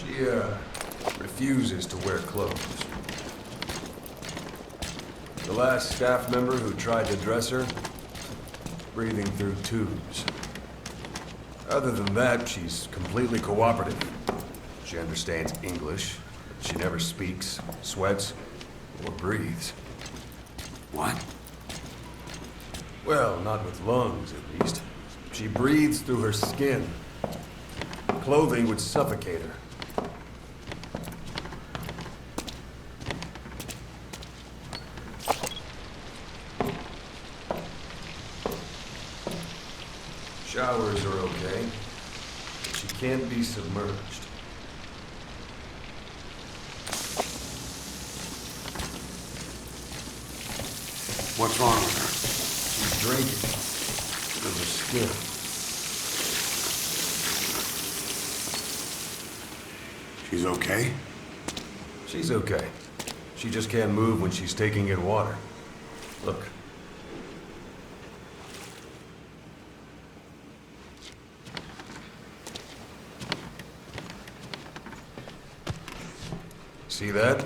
She, refuses to wear clothes. The last staff member who tried to dress her, breathing through tubes. Other than that, she's completely cooperative. She understands English, but she never speaks, sweats, or breathes. What? Well, not with lungs, at least. She breathes through her skin. Clothing would suffocate her. Showers are okay, but she can't be submerged. What's wrong with her? She's drinking through her skin. She's okay? She's okay. She just can't move when she's taking in water. Look. See that?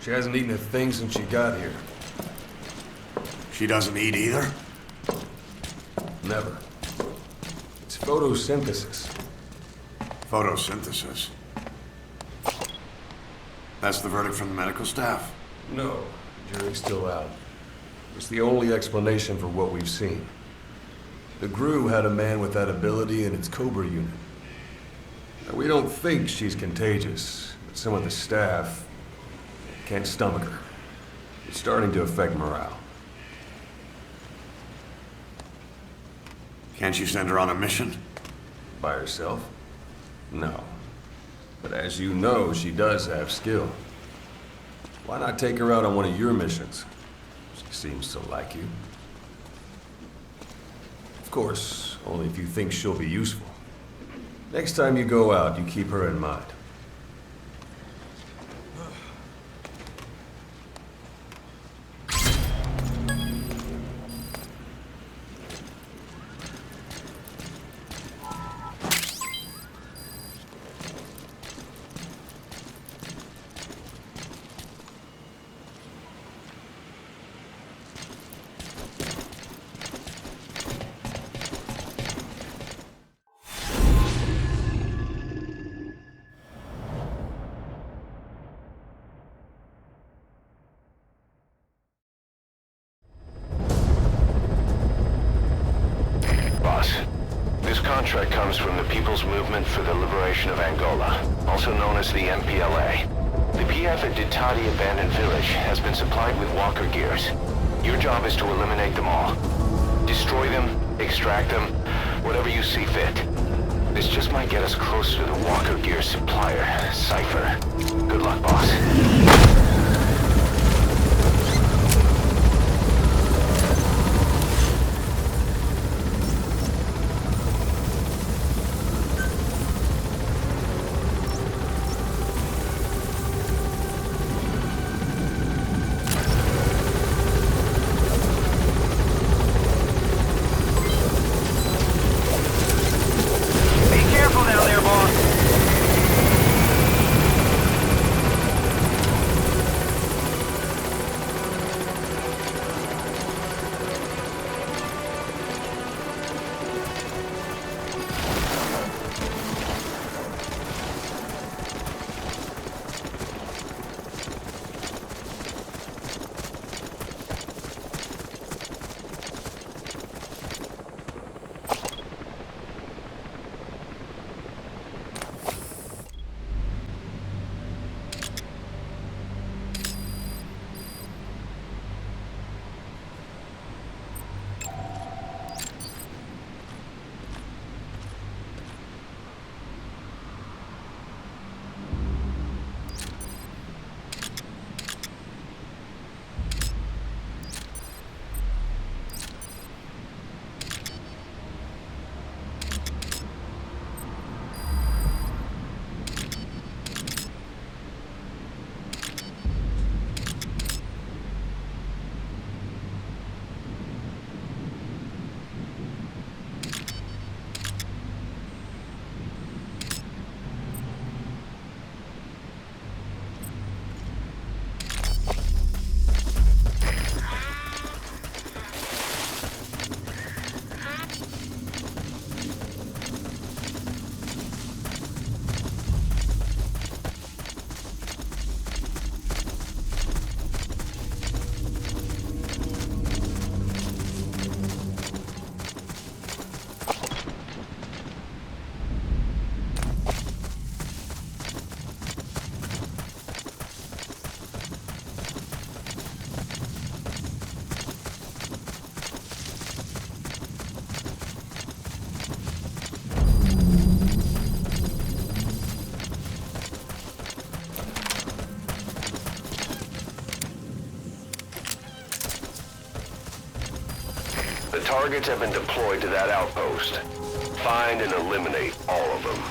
She hasn't eaten a thing since she got here. She doesn't eat either? Never. It's photosynthesis. Photosynthesis. That's the verdict from the medical staff? No, jury's still out. It's the only explanation for what we've seen. The GRU had a man with that ability in its Cobra unit. Now, we don't think she's contagious, but some of the staff can't stomach her. It's starting to affect morale. Can't you send her on a mission? By herself? No. But as you know, she does have skill. Why not take her out on one of your missions? She seems to like you. Of course, only if you think she'll be useful. Next time you go out, you keep her in mind. This contract comes from the People's Movement for the Liberation of Angola, also known as the MPLA. The PF at Ditati Abandoned Village has been supplied with walker gears. Your job is to eliminate them all. Destroy them, extract them, whatever you see fit. This just might get us closer to the walker gear supplier, Cypher. Good luck, boss. Targets have been deployed to that outpost. Find and eliminate all of them.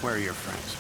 Where are your friends?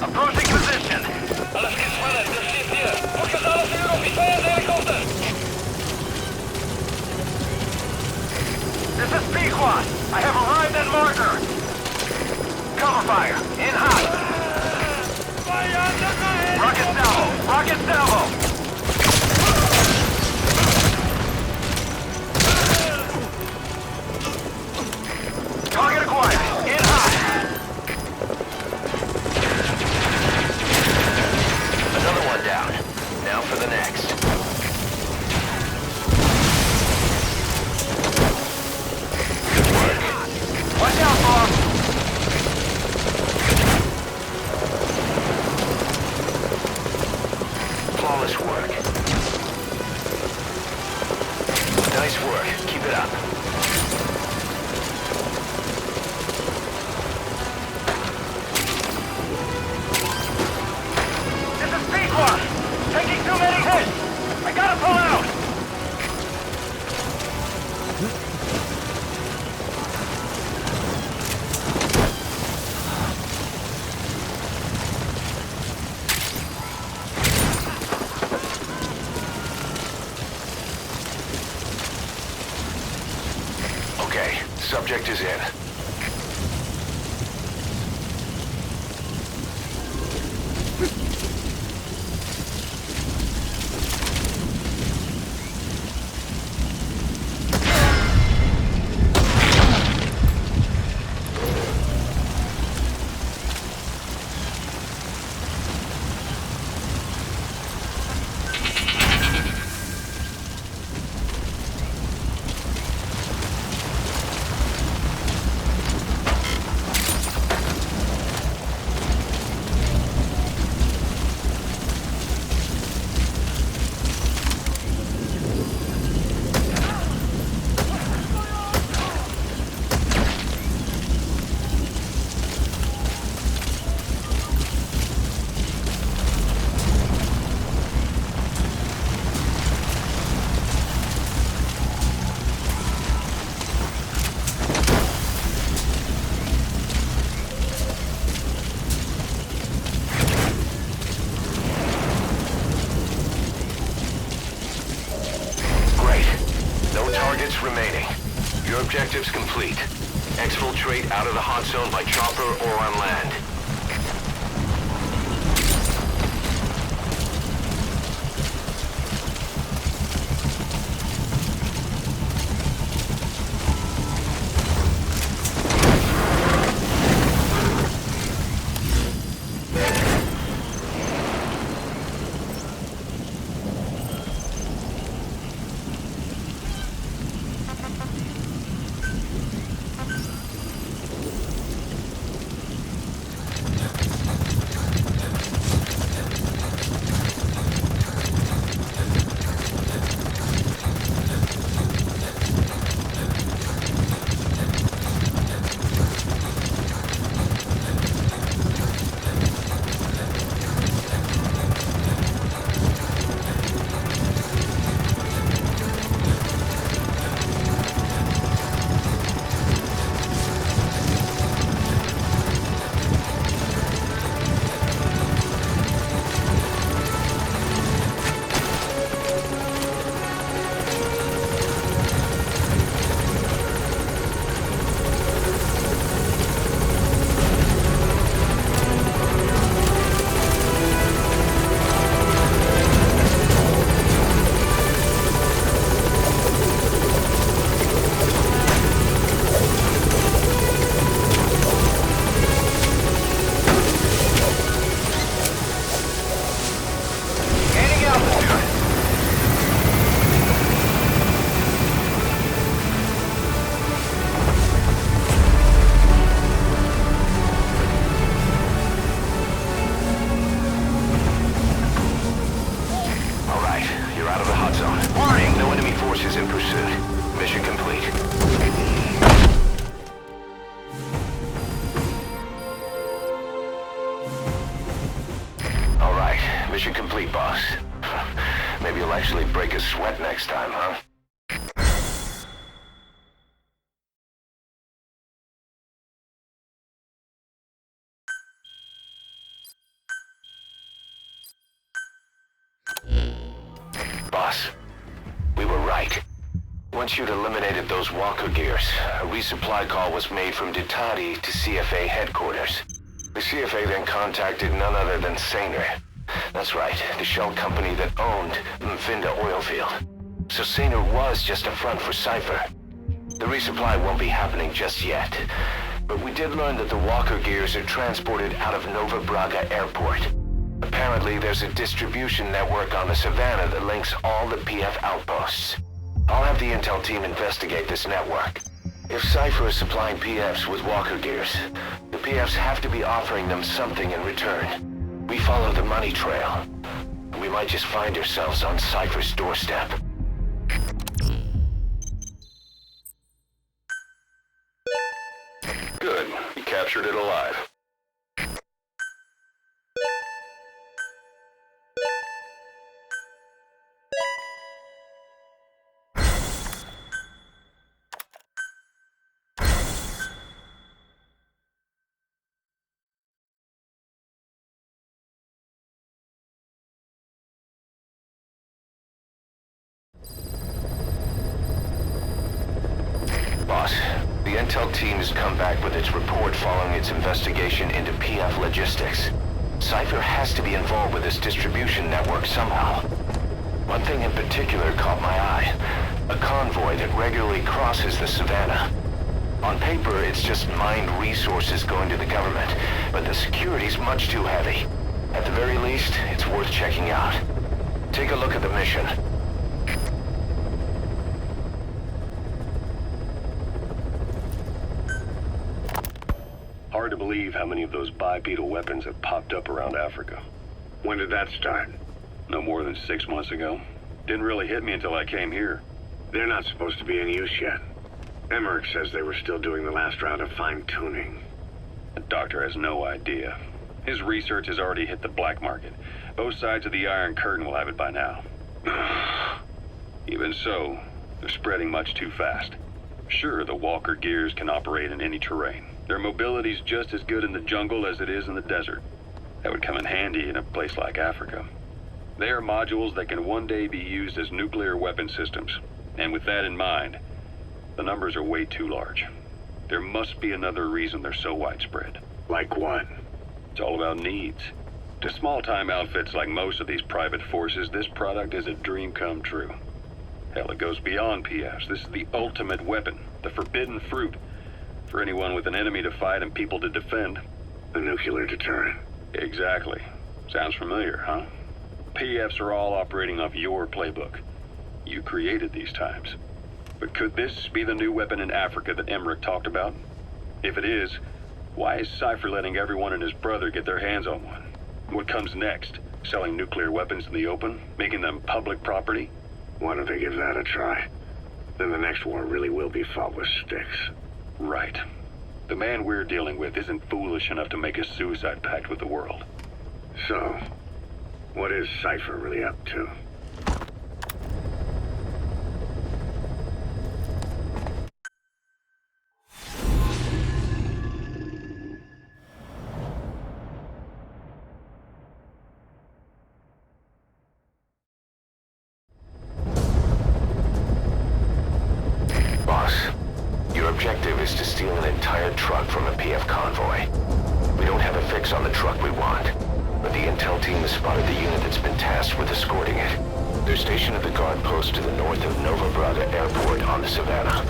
Approaching position. Alles gespannt, das steht hier. Fokus alles Führung, wie feiern Helikopter. This is Pequod. I have arrived at marker. Cover fire. In hot. Rocket salvo. Rocket salvo. Target acquired. In hot. Another one down. Now for the next. Good work. Watch out, boss. Flawless subject is in. Remaining. Your objective's complete. Exfiltrate out of the hot zone by chopper or on land. Mission complete, boss. Maybe you'll actually break a sweat next time, huh? Boss, we were right. Once you'd eliminated those walker gears, a resupply call was made from Ditati to CFA headquarters. The CFA then contacted none other than Saner. That's right, the shell company that owned Mfinda Oilfield. So Saner was just a front for Cypher. The resupply won't be happening just yet. But we did learn that the walker gears are transported out of Nova Braga Airport. Apparently, there's a distribution network on the Savannah that links all the PF outposts. I'll have the intel team investigate this network. If Cypher is supplying PFs with walker gears, the PFs have to be offering them something in return. We follow the money trail. We might just find ourselves on Cypher's doorstep. Good. You captured it alive. Boss, the intel intel team has come back with its report following its investigation into PF logistics. Cypher has to be involved with this distribution network somehow. One thing in particular caught my eye. A convoy that regularly crosses the Savannah. On paper, it's just mined resources going to the government, but the security's much too heavy. At the very least, it's worth checking out. Take a look at the mission. Hard to believe how many of those bipedal weapons have popped up around Africa. When did that start? No more than 6 months ago. Didn't really hit me until I came here. They're not supposed to be in use yet. Emmerich says they were still doing the last round of fine-tuning. The doctor has no idea. His research has already hit the black market. Both sides of the Iron Curtain will have it by now. Even so, they're spreading much too fast. Sure, the Walker gears can operate in any terrain. Their mobility's just as good in the jungle as it is in the desert. That would come in handy in a place like Africa. They are modules that can one day be used as nuclear weapon systems. And with that in mind, the numbers are way too large. There must be another reason they're so widespread. Like what? It's all about needs. To small-time outfits like most of these private forces, this product is a dream come true. Hell, it goes beyond PFs. This is the ultimate weapon, the forbidden fruit, for anyone with an enemy to fight and people to defend. The nuclear deterrent. Exactly. Sounds familiar, huh? PFs are all operating off your playbook. You created these times. But could this be the new weapon in Africa that Emmerich talked about? If it is, why is Cypher letting everyone and his brother get their hands on one? What comes next? Selling nuclear weapons in the open? Making them public property? Why don't they give that a try? Then the next war really will be fought with sticks. Right. The man we're dealing with isn't foolish enough to make a suicide pact with the world. So, what is Cypher really up to? Boss, your objective is to steal an entire truck from a PF convoy. We don't have a fix on the truck we want, but the intel team has spotted the unit that's been tasked with escorting it. They're stationed at the guard post to the north of Nova Brada Airport on the Savannah.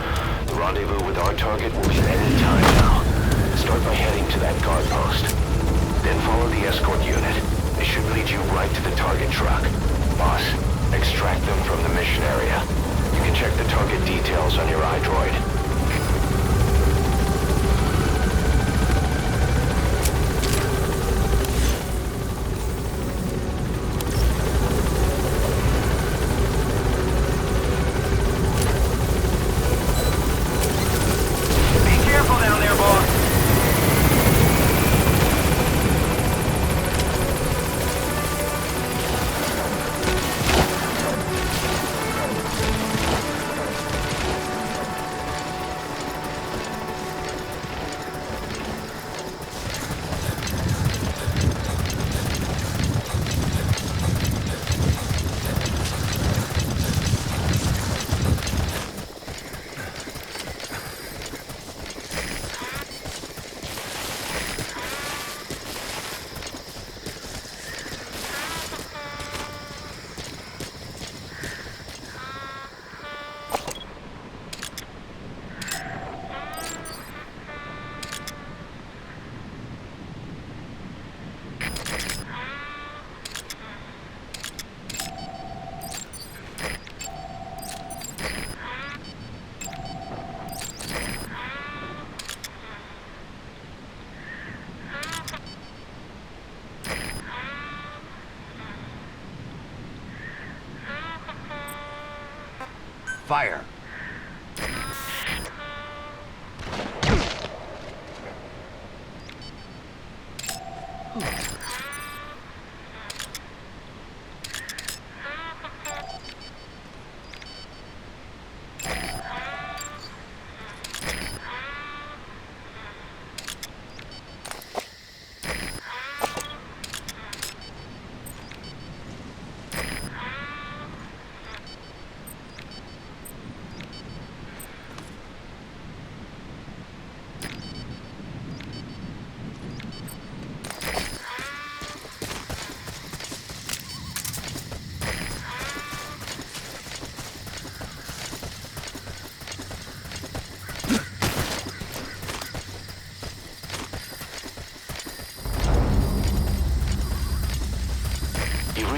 The rendezvous with our target will be at any time now. Start by heading to that guard post. Then follow the escort unit. It should lead you right to the target truck. Boss, extract them from the mission area. You can check the target details on your iDroid. Be careful down there, boss. Fire.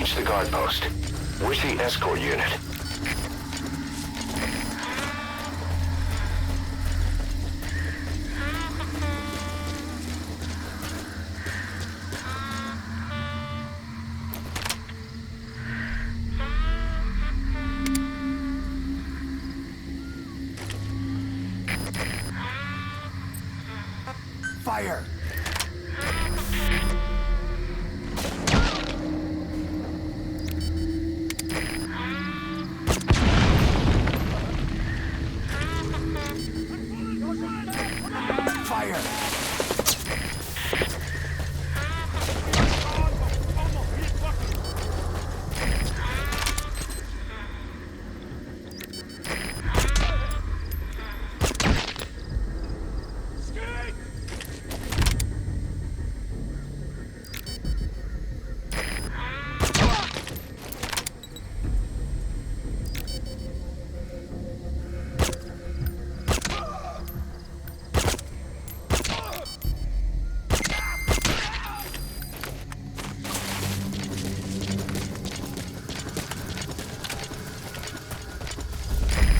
reached the guard post. Where's the escort unit? Fire! Fire!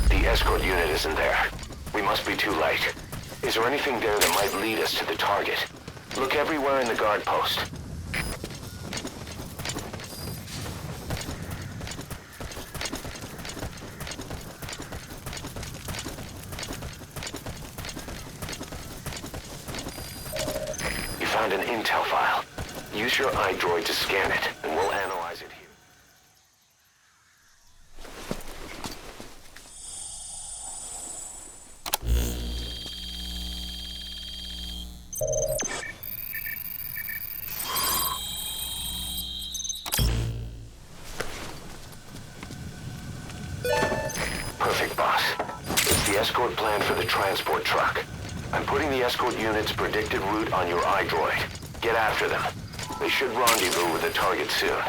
The escort unit isn't there. We must be too late. Is there anything there that might lead us to the target? Look everywhere in the guard post. You found an intel file. Use your iDroid to scan it, and we'll analyze it here. Perfect, boss. It's the escort plan for the transport truck. I'm putting the escort unit's predicted route on your iDroid. Get after them. They should rendezvous with the target soon.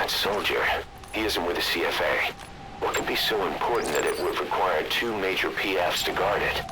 Soldier. He isn't with the CFA. What could be so important that it would require 2 major PFs to guard it?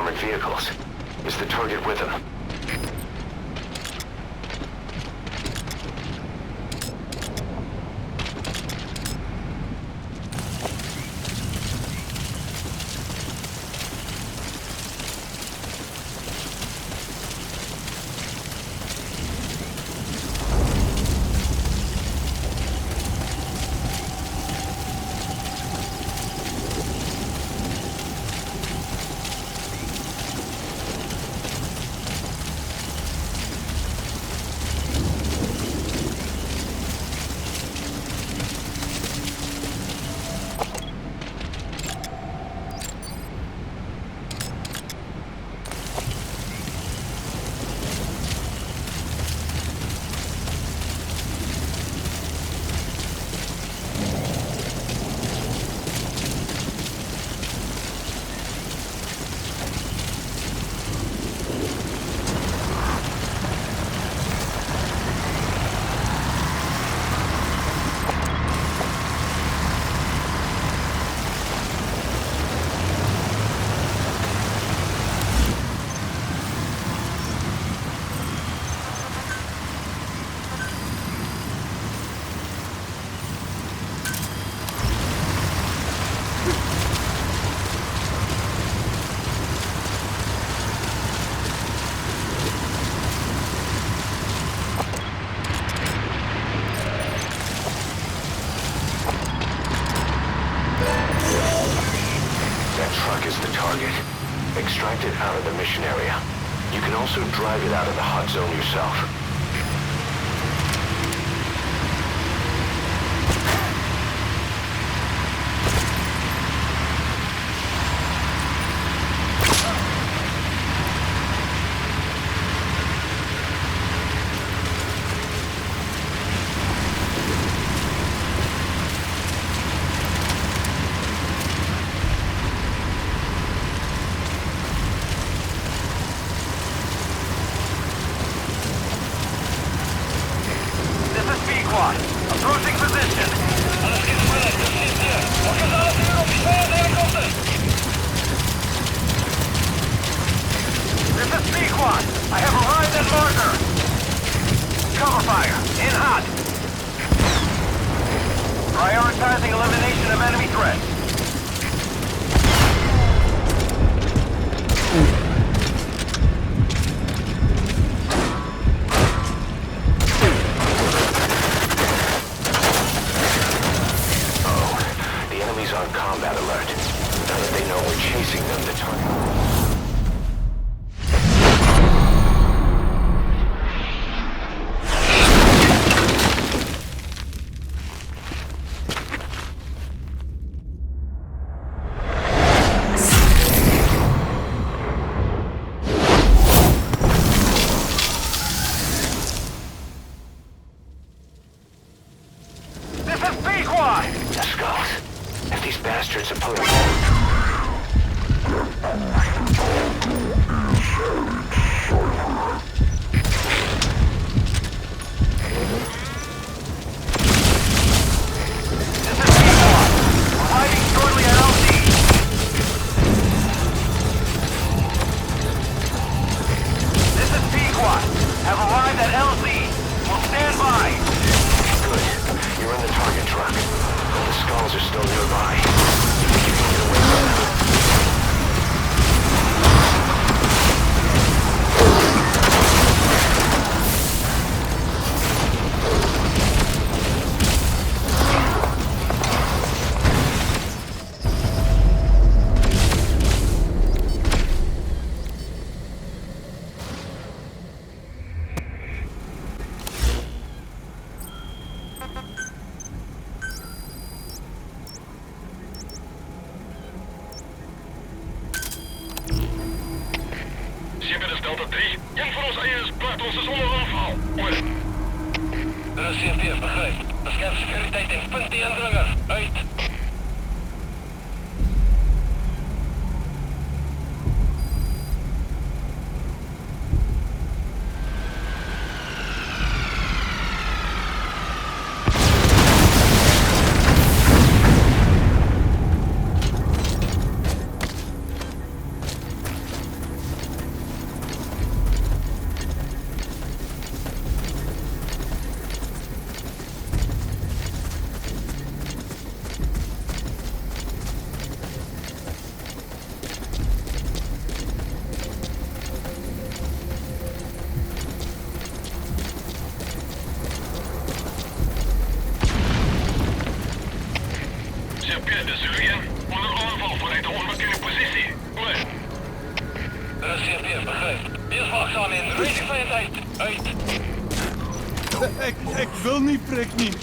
armored vehicles. Is the target with him? Extract it out of the mission area. You can also drive it out of the hot zone yourself. Approaching position. This is Pequod. I have arrived at marker. Cover fire. In hot. Prioritizing elimination of enemy threats. On combat alert. Now that they know we're chasing them, the target... This is Pequod! The skulls. If these bastards are pulling... This is Pequod. Arriving shortly at LZ. This is Pequod. Have arrived at LZ. We'll stand by. Good. You're in the target truck. The skulls are still nearby. You think you can get away from them? Delta 3, een van onze AIS plaatst ons zonder aanval. Over. Er is CFTF, begrijp. Bescherm securiteit en punt die indringer. Uit. Dus Julian, onder aanval vanuit de onbekende positie. Oor. CP, begrijp. Wees waakzaam in. Racingvijand uit. Ik wil niet, prik niet.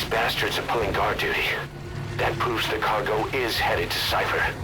Bastards are pulling guard duty. That proves the cargo is headed to Cypher.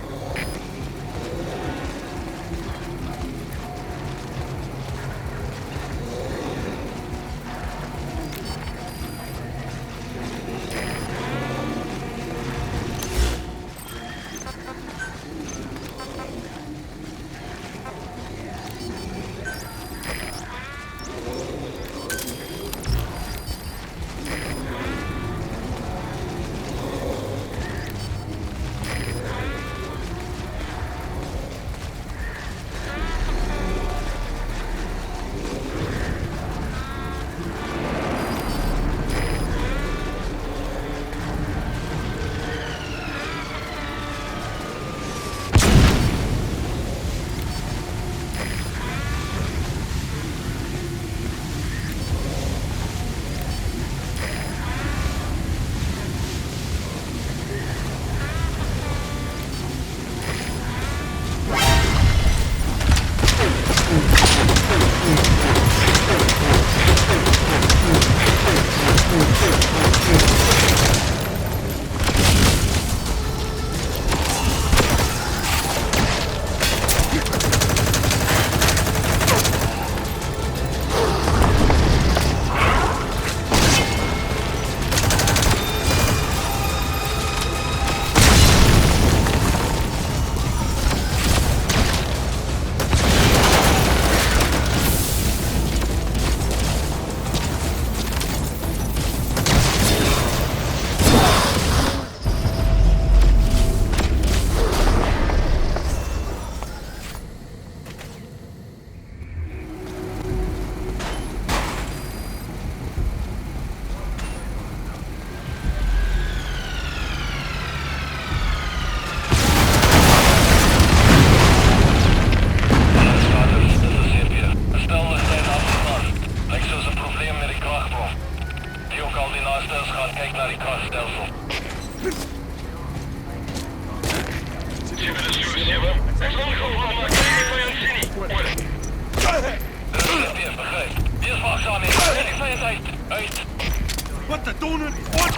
Wat te doen? Wat?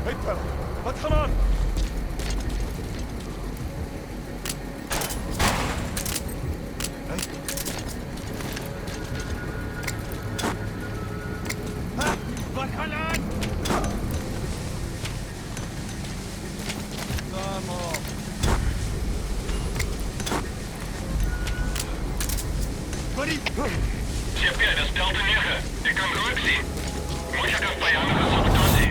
Hey, pal, wat gaan aan? Hey. Ha, wat gaan aan? Come on. CP, dat is Delta 9. Ik kan rook zien. Moet je een vijandige sabotatie.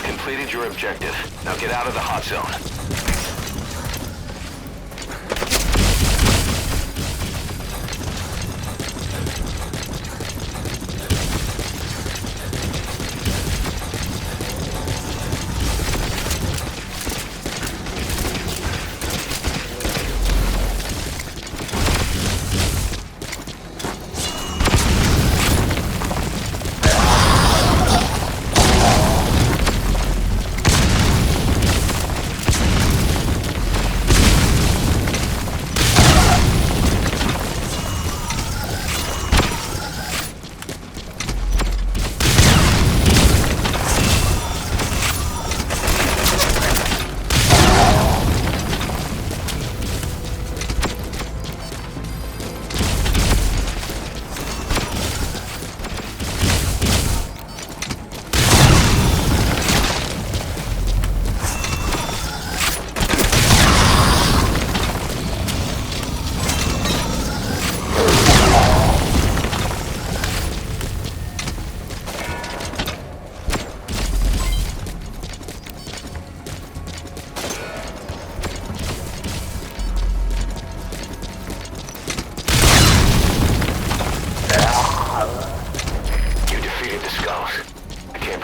Completed your objective. Now get out of the hot zone.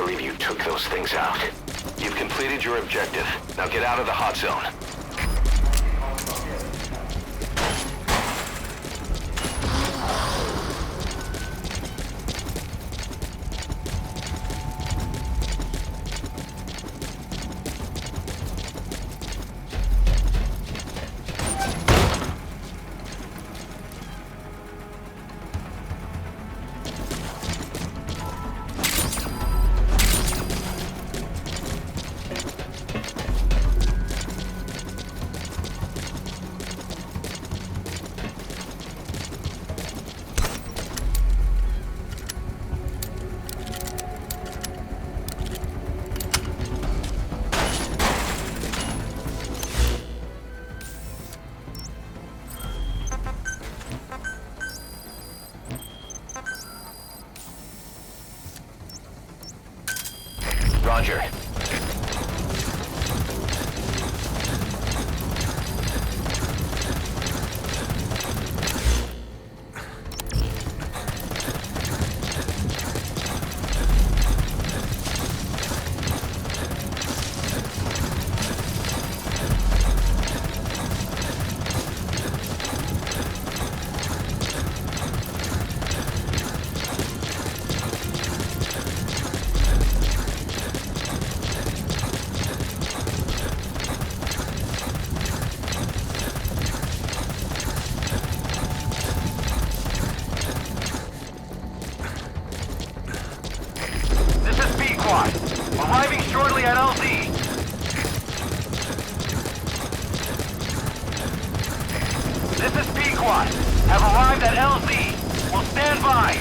believe you took those things out. You've completed your objective. Now get out of the hot zone. Roger. Arriving shortly at LZ. This is Pequod. Have arrived at LZ. Will stand by.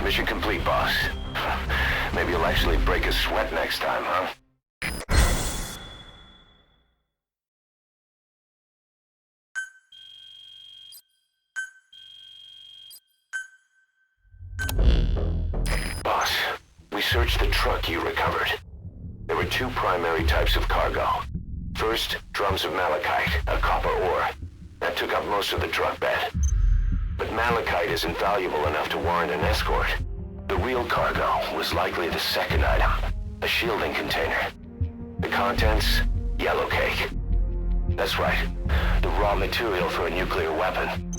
Mission complete, boss. Maybe you'll actually break a sweat next time, huh? Boss, we searched the truck you recovered. There were two primary types of cargo. First, drums of malachite, a copper ore. That took up most of the truck bed. But malachite isn't valuable enough to warrant an escort. The real cargo was likely the second item, a shielding container. The contents, yellow cake. That's right. The raw material for a nuclear weapon.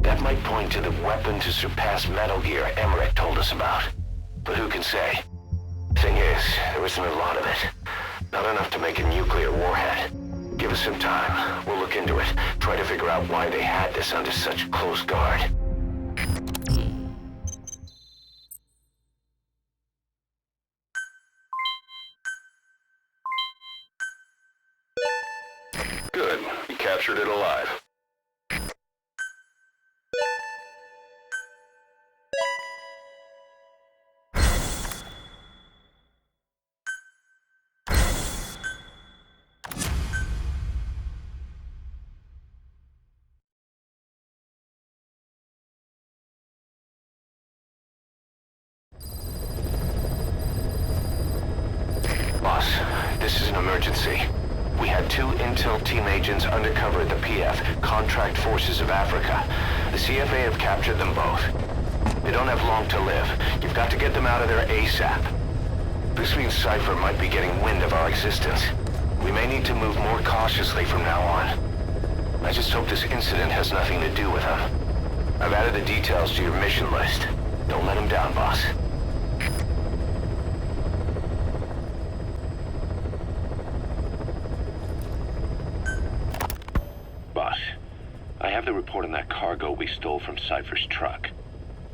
That might point to the weapon to surpass Metal Gear Emmerich told us about. But who can say? Thing is, there isn't a lot of it. Not enough to make a nuclear warhead. Give us some time. We'll look into it. Try to figure out why they had this under such close guard. Good. You captured it alive. Boss, this is an emergency. We had 2 intel team agents undercover at the PF, Contract Forces of Africa. The CFA have captured them both. They don't have long to live. You've got to get them out of there ASAP. This means Cypher might be getting wind of our existence. We may need to move more cautiously from now on. I just hope this incident has nothing to do with them. I've added the details to your mission list. Don't let them down, boss. Boss, I have the report on that cargo we stole from Cypher's truck.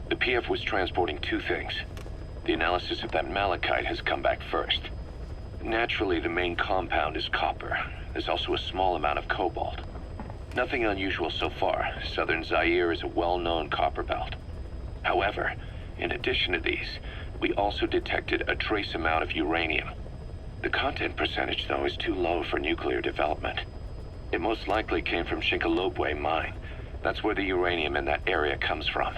The PF was transporting 2 things. The analysis of that malachite has come back first. Naturally, the main compound is copper. There's also a small amount of cobalt. Nothing unusual so far. Southern Zaire is a well-known copper belt. However, in addition to these, we also detected a trace amount of uranium. The content percentage, though, is too low for nuclear development. It most likely came from Shinkalobwe mine. That's where the uranium in that area comes from.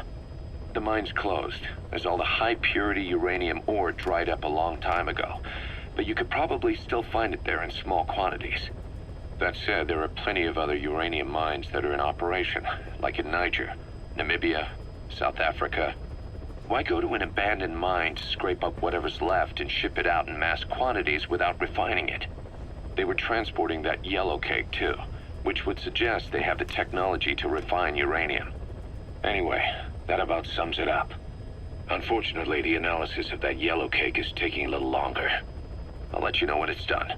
The mine's closed, as all the high-purity uranium ore dried up a long time ago. But you could probably still find it there in small quantities. That said, there are plenty of other uranium mines that are in operation, like in Niger, Namibia, South Africa. Why go to an abandoned mine to scrape up whatever's left and ship it out in mass quantities without refining it? They were transporting that yellow cake too, which would suggest they have the technology to refine uranium. Anyway, that about sums it up. Unfortunately, the analysis of that yellow cake is taking a little longer. I'll let you know when it's done.